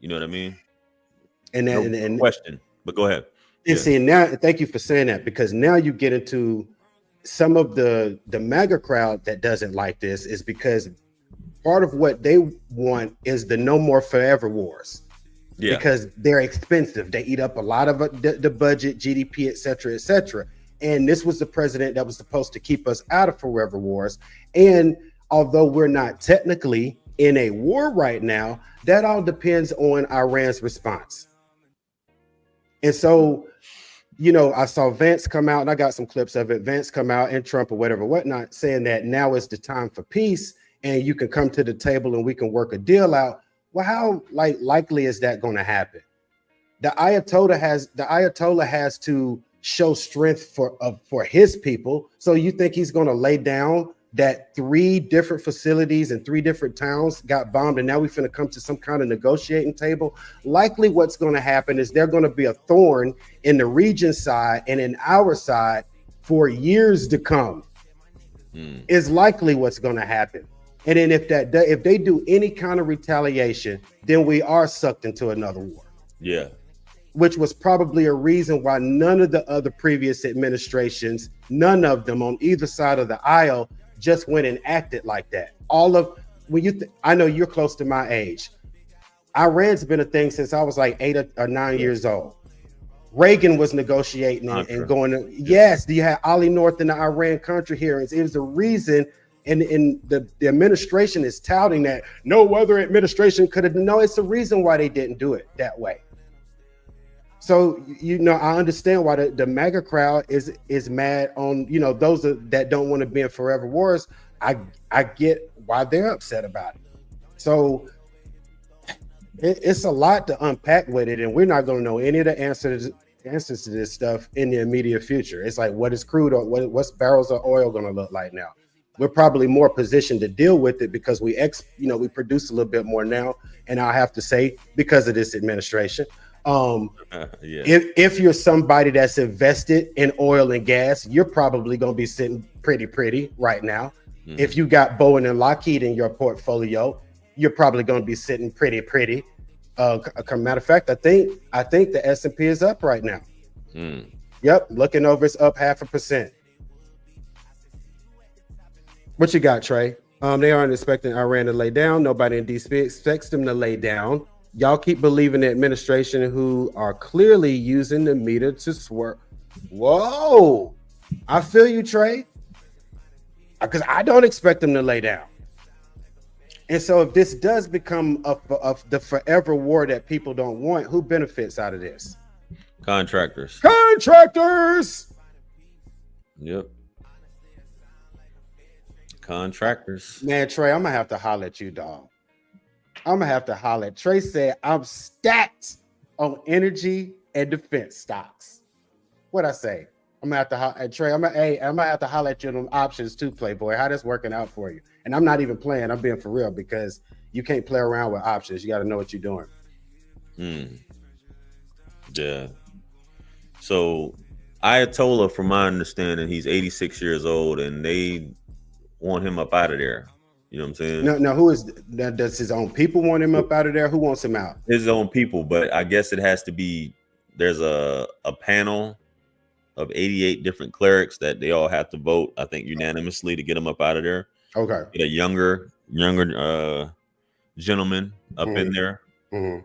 You know what I mean? And question, but go ahead. And see, now, thank you for saying that, because now you get into some of the MAGA crowd that doesn't like this, is because part of what they want is the no more forever wars. Because they're expensive. They eat up a lot of the budget, GDP, et cetera, et cetera. And this was the president that was supposed to keep us out of forever wars. And although we're not technically in a war right now, that all depends on Iran's response. And so, I saw Vance come out, and I got some clips of it. Vance come out, and Trump or whatever, whatnot, saying that now is the time for peace, and you can come to the table and we can work a deal out. Well, how likely is that going to happen? The Ayatollah has to show strength for his people. So you think he's going to lay down that 3 different facilities and 3 different towns got bombed, and now we're going to come to some kind of negotiating table? Likely what's going to happen is they're going to be a thorn in the region side and in our side for years to come. Is likely what's going to happen. And then if they do any kind of retaliation, then we are sucked into another war. Which was probably a reason why none of the other previous administrations, none of them on either side of the aisle, just went and acted like that. I know you're close to my age. Iran's been a thing since I was like 8 or 9 years old. Reagan was negotiating and going to, you had Ollie North in the Iran Contra hearings. It was a reason, and the administration is touting that no other administration could have. No, it's the reason why they didn't do it that way. So, I understand why the MAGA crowd is mad on, those that don't want to be in forever wars. I get why they're upset about it. So It's a lot to unpack with it, and we're not going to know any of the answers to this stuff in the immediate future. It's like, what is crude or what's barrels of oil going to look like now? We're probably more positioned to deal with it because we produce a little bit more now, and I have to say, because of this administration, Yeah. if you're somebody that's invested in oil and gas, you're probably going to be sitting pretty right now. Mhm. If you got Boeing and Lockheed in your portfolio, you're probably going to be sitting pretty. Matter of fact, I think the S&P is up right now. Mm. Yep, looking over, it's up 0.5%. What you got, Trey? They aren't expecting Iran to lay down. Nobody in DC expects them to lay down. Y'all keep believing the administration, who are clearly using the meter to swerve. Whoa, I feel you, Trey, because I don't expect them to lay down. And so if this does become the forever war that people don't want, who benefits out of this? Contractors. Contractors. Yep. Contractors. Man, Trey, I'm gonna have to holler at you, dog. I'm gonna have to holler. Trey said I'm stacked on energy and defense stocks. What'd I say? I'm gonna have to holler. Trey, I'm gonna have to holler at you on them options too, Playboy. How that's working out for you? And I'm not even playing. I'm being for real, because you can't play around with options. You got to know what you're doing. Yeah. So Ayatollah, from my understanding, he's 86 years old, and they want him up out of there. You know what I'm saying? No, who is that? Does his own people want him up out of there? Who wants him out? His own people, but I guess it has to be. There's a panel of 88 different clerics that they all have to vote, I think, unanimously to get him up out of there. Okay. Get a younger gentleman up in there. Mm-hmm.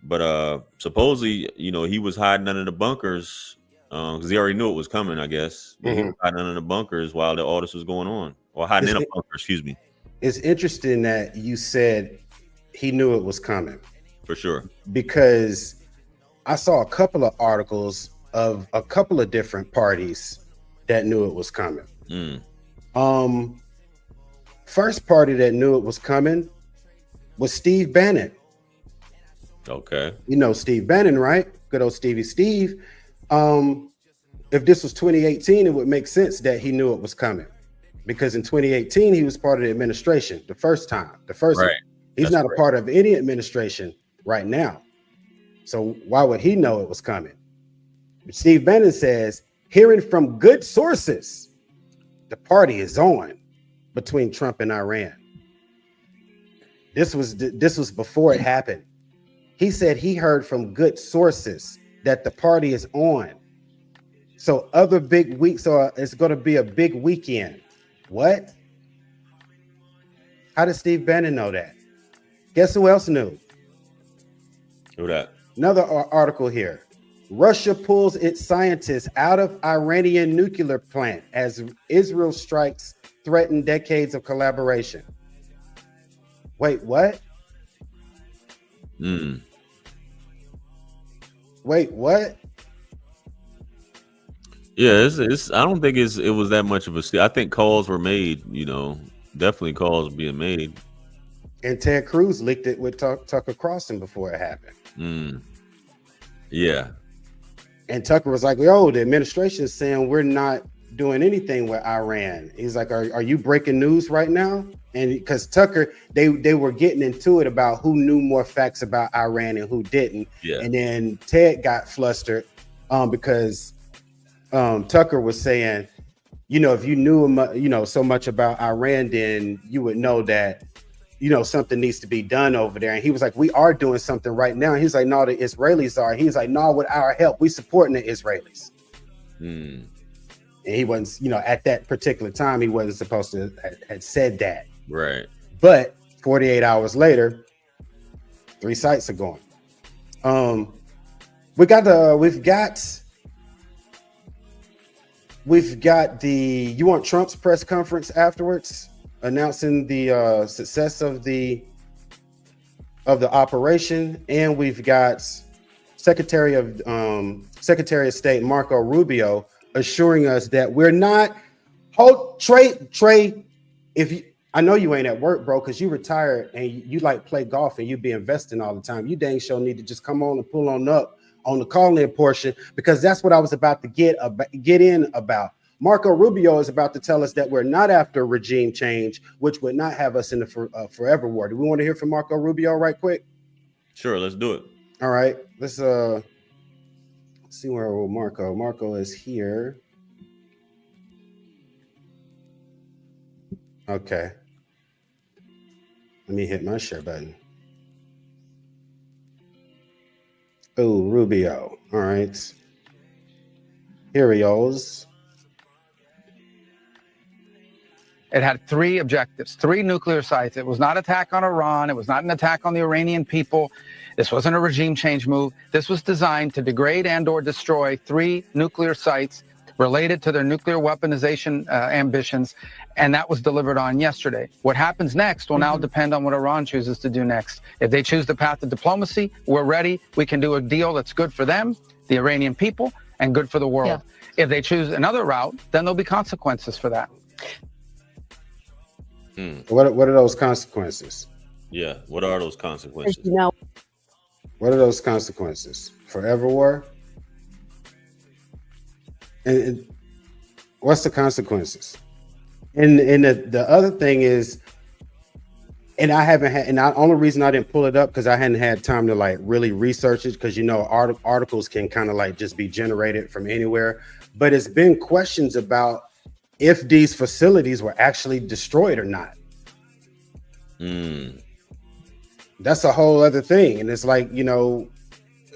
But supposedly, he was hiding under the bunkers because he already knew it was coming, I guess. He was hiding under the bunkers while all this was going on, or hiding in a bunker, excuse me. It's interesting that you said he knew it was coming. For sure. Because I saw a couple of articles of a couple of different parties that knew it was coming. First party that knew it was coming was Steve Bannon. Okay. You know Steve Bannon, right? Good old Stevie Steve. If this was 2018, it would make sense that he knew it was coming, because in 2018 he was part of the administration the first time. Right. He's not a part of any administration right now. So why would he know it was coming? Steve Bannon says, hearing from good sources, the party is on between Trump and Iran. This was before it happened. He said he heard from good sources that the party is on. So other big weeks, so it's going to be a big weekend. What? How did Steve Bannon know that? Guess who else knew? Who that? Another article here. Russia pulls its scientists out of Iranian nuclear plant as Israel strikes threaten decades of collaboration. Wait, what? Wait, what? Yeah, it's. I don't think it was that much of a. I think calls were made. Definitely calls being made. And Ted Cruz leaked it with Tucker Carlson before it happened. Yeah. And Tucker was like, "Yo, the administration is saying we're not doing anything with Iran." He's like, "Are you breaking news right now?" And because Tucker, they were getting into it about who knew more facts about Iran and who didn't. Yeah. And then Ted got flustered because Tucker was saying, if you knew so much about Iran, then you would know that something needs to be done over there. And he was like, we are doing something right now. And he's like, no, the Israelis are. He's like, no, with our help, we supporting the Israelis. And he wasn't, at that particular time, he wasn't supposed to have said that. Right. But 48 hours later, 3 sites are going. We've got the you want Trump's press conference afterwards, announcing the success of the operation, and we've got Secretary of State Marco Rubio assuring us that we're not. Trey, I know you ain't at work, bro, because you retired and you like play golf and you be investing all the time. You dang sure need to just come on and pull on up on the call-in portion, because that's what I was about to get in about. Marco Rubio is about to tell us that we're not after regime change, which would not have us in the forever war. Do we want to hear from Marco Rubio right quick? Sure, let's do it. All right, let's see where Marco is here. Okay. Let me hit my share button. Oh, Rubio. All right. Here he goes. It had 3 objectives, 3 nuclear sites. It was not attack on Iran. It was not an attack on the Iranian people. This wasn't a regime change move. This was designed to degrade and or destroy 3 nuclear sites related to their nuclear weaponization ambitions. And that was delivered on yesterday. What happens next will now depend on what Iran chooses to do next. If they choose the path of diplomacy, we're ready. We can do a deal that's good for them, the Iranian people, and good for the world. Yeah. If they choose another route, then there'll be consequences for that. What are those consequences? Yeah, what are those consequences? What are those consequences? Forever war? And what's the consequences? And the other thing is, and I haven't had, and the only reason I didn't pull it up because I hadn't had time to like really research it, because you know articles can kind of like just be generated from anywhere. But it's been questions about if these facilities were actually destroyed or not. That's a whole other thing. And it's like, you know,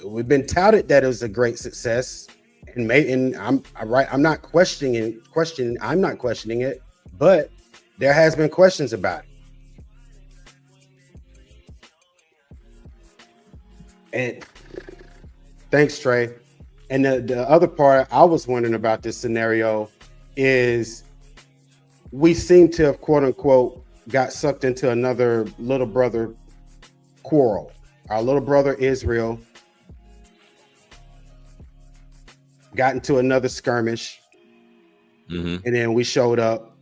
we've been touted that it was a great success, and I'm not questioning it, but there has been questions about it. And thanks, Trey. And the other part I was wondering about this scenario is we seem to have, quote unquote, got sucked into another little brother quarrel. Our little brother Israel got into another skirmish, and then we showed up.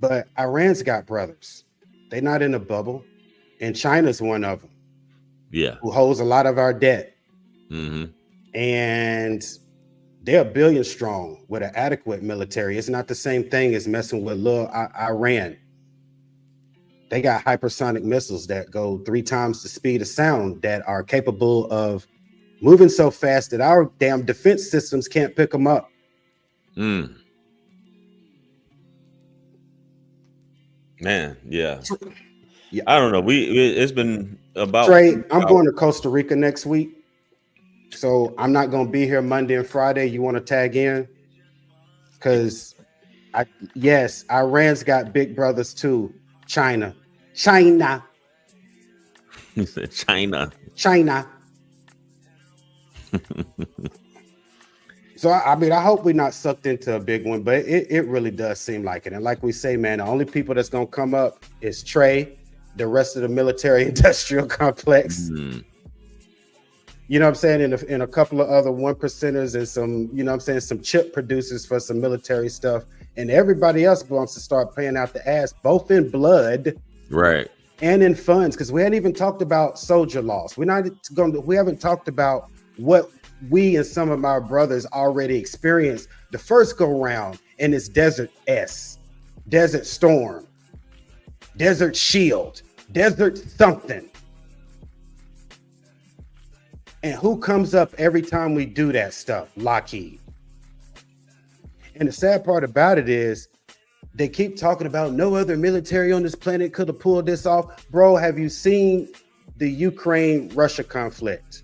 But Iran's got brothers. They're not in a bubble, and China's one of them. Yeah, who holds a lot of our debt, and they're $1 billion strong with an adequate military. It's not the same thing as messing with little Iran. They got hypersonic missiles that go 3 times the speed of sound that are capable of moving so fast that our damn defense systems can't pick them up. Man, yeah. I don't know. It's been about. Trey, I'm going to Costa Rica next week, so I'm not going to be here Monday and Friday. You want to tag in? Because Iran's got big brothers too. China. He said China. So I mean, I hope we're not sucked into a big one, but it really does seem like it. And like we say, man, the only people that's gonna come up is Trey, the rest of the military industrial complex. You know what I'm saying? In a couple of other 1%ers and some, you know what I'm saying, some chip producers for some military stuff. And everybody else wants to start paying out the ass, both in blood, right, and in funds, because we hadn't even talked about soldier loss. We haven't talked about what we and some of our brothers already experienced the first go round in this Desert Storm, Desert Shield, Desert something. And who comes up every time we do that stuff? Lockheed. And the sad part about it is they keep talking about no other military on this planet could have pulled this off. Bro, have you seen the Ukraine-Russia conflict?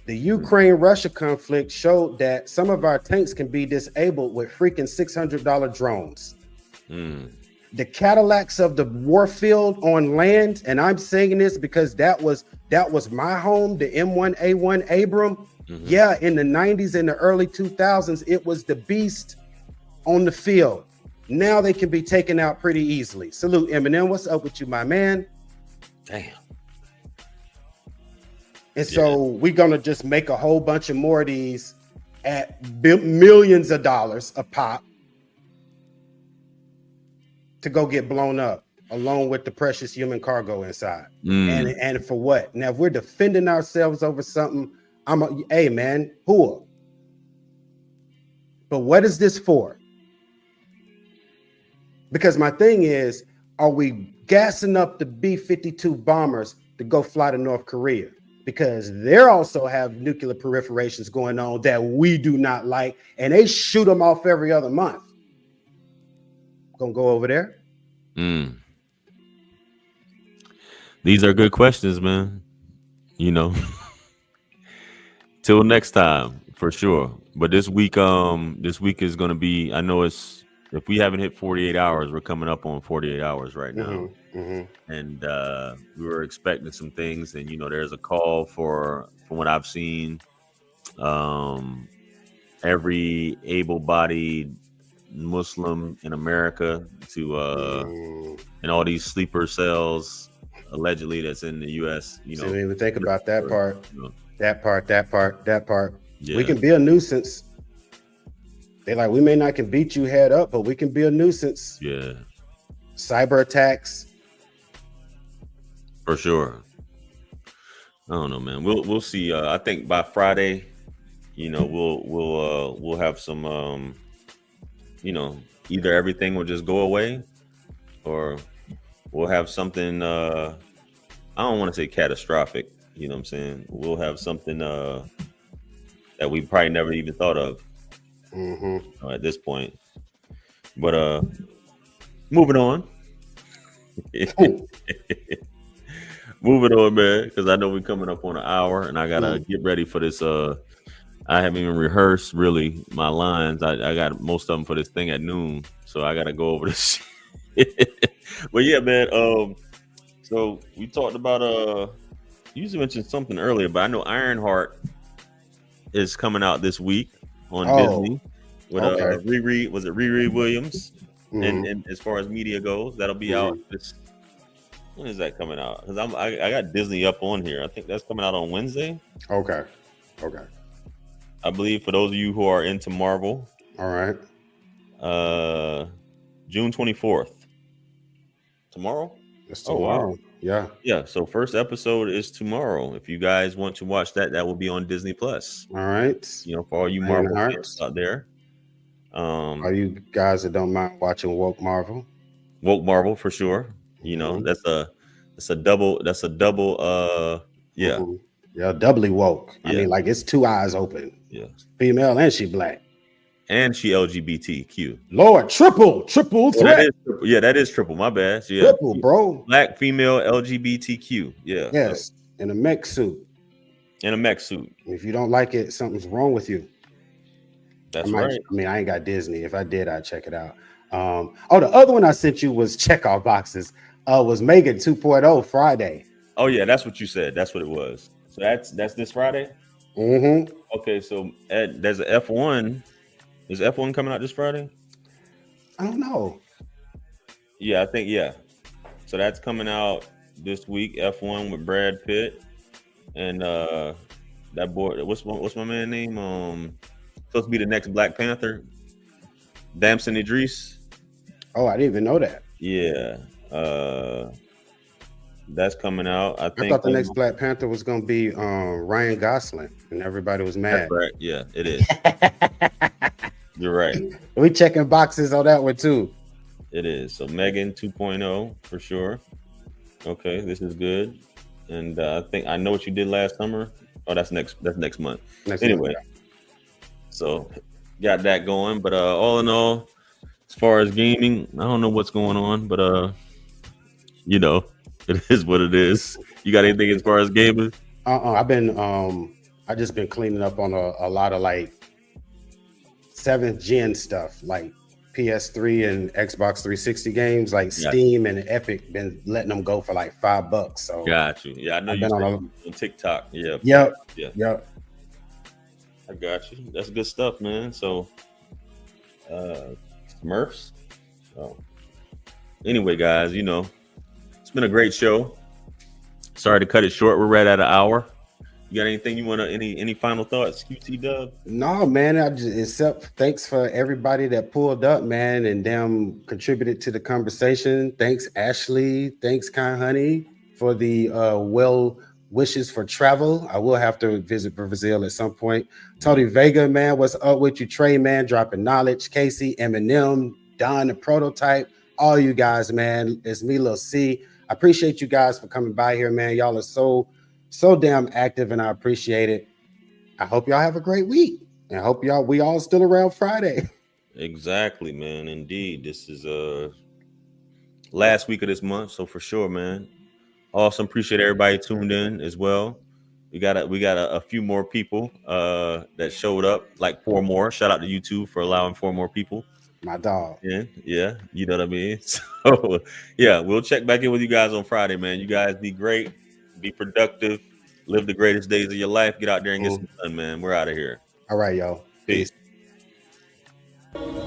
The Ukraine-Russia conflict showed that some of our tanks can be disabled with freaking $600 drones. The Cadillacs of the warfield on land, and I'm saying this because that was my home, the M1A1 Abram. Yeah, in the 90s and the early 2000s, it was the beast on the field. Now they can be taken out pretty easily. Salute, Eminem. What's up with you, my man? Damn. And so we're going to just make a whole bunch of more of these at millions of dollars a pop. to go get blown up, along with the precious human cargo inside. Mm. And for what? Now, if we're defending ourselves over something, hey man, who? But what is this for? Because my thing is, are we gassing up the B-52 bombers to go fly to North Korea? Because they also have nuclear proliferations going on that we do not like, and they shoot them off every other month. Gonna go over there? Mm. These are good questions, man. You know, till next time for sure. But this week is gonna be. I know it's if we haven't hit 48 hours, we're coming up on 48 hours right now. And we were expecting some things, and there's a call for from what I've seen, every able-bodied Muslim in America to and all these sleeper cells allegedly that's in the U.S. So we even think about that part, that part. Yeah. We can be a nuisance. They like, we may not can beat you head up, but we can be a nuisance. Yeah. Cyber attacks. For sure. I don't know, man. We'll see. I think by Friday, we'll have some either everything will just go away, or we'll have something I don't want to say catastrophic, you know what I'm saying? We'll have something that we probably never even thought of at this point. But moving on. Moving on, man, because I know we're coming up on an hour, and I gotta get ready for this. I haven't even rehearsed really my lines. I got most of them for this thing at noon, so I gotta go over this. But yeah, man. So we talked about you mentioned something earlier, but I know Ironheart is coming out this week on Disney with Riri. Was it Riri Williams? And as far as media goes, that'll be out this. When is that coming out? Because I got Disney up on here. I think that's coming out on Wednesday. Okay. I believe for those of you who are into Marvel. All right. June 24th. Tomorrow? It's tomorrow. Wow. Yeah. Yeah. So first episode is tomorrow. If you guys want to watch that, that will be on Disney Plus. All right. For all you Marvel fans out there. Are you guys that don't mind watching woke Marvel? Woke Marvel for sure. That's a double. Yeah. Yeah, doubly woke. Yeah. I mean, like, it's two eyes open. Yeah. Female and she black. And she LGBTQ. Lord, triple threat. That is triple. My bad. Yeah. Triple, bro. Black, female, LGBTQ. Yeah. Yes. In a mech suit. If you don't like it, something's wrong with you. That's right. I mean, I ain't got Disney. If I did, I'd check it out. The other one I sent you was checkoff boxes. Was Megan 2.0 Friday. Oh yeah, that's what you said. That's what it was. So that's this Friday. Okay, so there's a F1. Is F1 coming out this Friday? I don't know. Yeah, I think So that's coming out this week. F1 with Brad Pitt and that boy. What's my man name? Supposed to be the next Black Panther. Damson Idris. Oh, I didn't even know that. Yeah. That's coming out. I thought the next Black Panther was going to be Ryan Gosling, and everybody was mad. That's right. Yeah, it is. You're right. We checking boxes on that one too. It is. So Megan 2.0 for sure. Okay, this is good. And I know what you did last summer. Oh, that's next month. Anyway, so got that going. But all in all, as far as gaming, I don't know what's going on, but it is what it is. You got anything as far as gaming? I've been I just been cleaning up on a lot of like 7th gen stuff, like PS3 and Xbox 360 games, like Steam and Epic been letting them go for like $5. So got you. Yeah, I know you've been on TikTok. Yeah. Yep. I got you. That's good stuff, man. So Smurfs. Oh. Anyway, guys, it's been a great show. Sorry to cut it short. We're right at an hour. You got anything you want to, any final thoughts, QT Dub? No, man. Except thanks for everybody that pulled up, man, and them contributed to the conversation. Thanks, Ashley. Thanks, Kind Honey, for the well wishes for travel. I will have to visit Brazil at some point. Tony Vega, man, what's up with you? Trey, man, dropping knowledge. Casey, Eminem, Don, the prototype. All you guys, man. It's me, Lil C. I appreciate you guys for coming by here, man. Y'all are so damn active, and I appreciate it. I hope y'all have a great week. And I hope we all still around Friday. Exactly, man. Indeed, this is last week of this month, so for sure, man. Awesome. Appreciate everybody tuned in as well. We got a few more people that showed up, like 4 more. Shout out to YouTube for allowing 4 more people. My dog. Yeah, you know what I mean. So yeah, we'll check back in with you guys on Friday, man. You guys be great, be productive, live the greatest days of your life. Get out there and get some fun, man. We're out of here. All right, y'all. Peace. Peace.